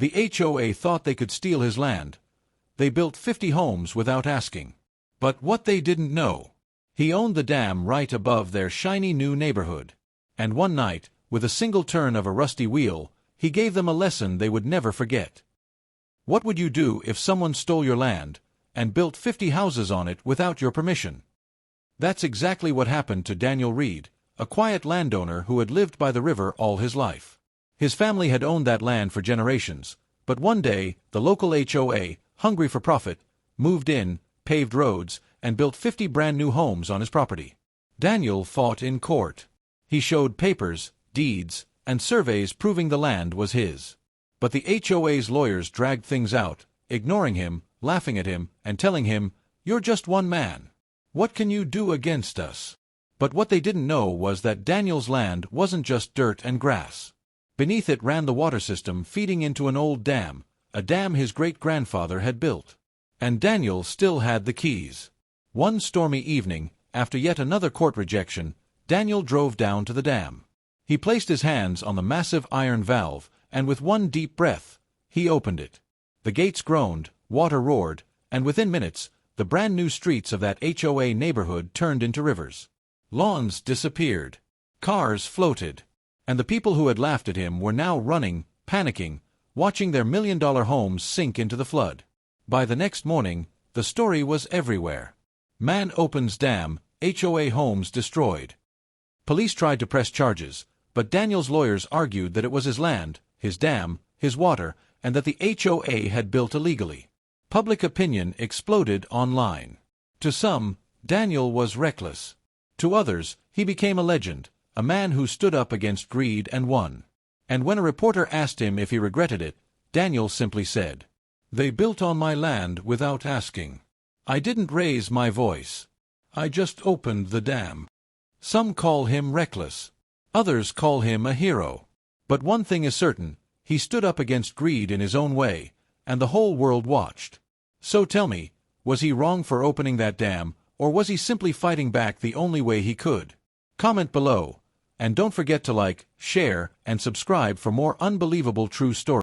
The HOA thought they could steal his land. They built 50 homes without asking. But what they didn't know, he owned the dam right above their shiny new neighborhood. And one night, with a single turn of a rusty wheel, he gave them a lesson they would never forget. What would you do if someone stole your land and built 50 houses on it without your permission? That's exactly what happened to Daniel Reed, a quiet landowner who had lived by the river all his life. His family had owned that land for generations, but one day, the local HOA, hungry for profit, moved in, paved roads, and built 50 brand new homes on his property. Daniel fought in court. He showed papers, deeds, and surveys proving the land was his. But the HOA's lawyers dragged things out, ignoring him, laughing at him, and telling him, "You're just one man. What can you do against us?" But what they didn't know was that Daniel's land wasn't just dirt and grass. Beneath it ran the water system feeding into an old dam, a dam his great-grandfather had built. And Daniel still had the keys. One stormy evening, after yet another court rejection, Daniel drove down to the dam. He placed his hands on the massive iron valve, and with one deep breath, he opened it. The gates groaned, water roared, and within minutes, the brand-new streets of that HOA neighborhood turned into rivers. Lawns disappeared. Cars floated. And the people who had laughed at him were now running, panicking, watching their million-dollar homes sink into the flood. By the next morning, the story was everywhere. Man opens dam, HOA homes destroyed. Police tried to press charges, but Daniel's lawyers argued that it was his land, his dam, his water, and that the HOA had built illegally. Public opinion exploded online. To some, Daniel was reckless. To others, he became a legend, a man who stood up against greed and won. And when a reporter asked him if he regretted it, Daniel simply said, "They built on my land without asking. I didn't raise my voice. I just opened the dam." Some call him reckless. Others call him a hero. But one thing is certain, he stood up against greed in his own way, and the whole world watched. So tell me, was he wrong for opening that dam, or was he simply fighting back the only way he could? Comment below, and don't forget to like, share, and subscribe for more unbelievable true stories.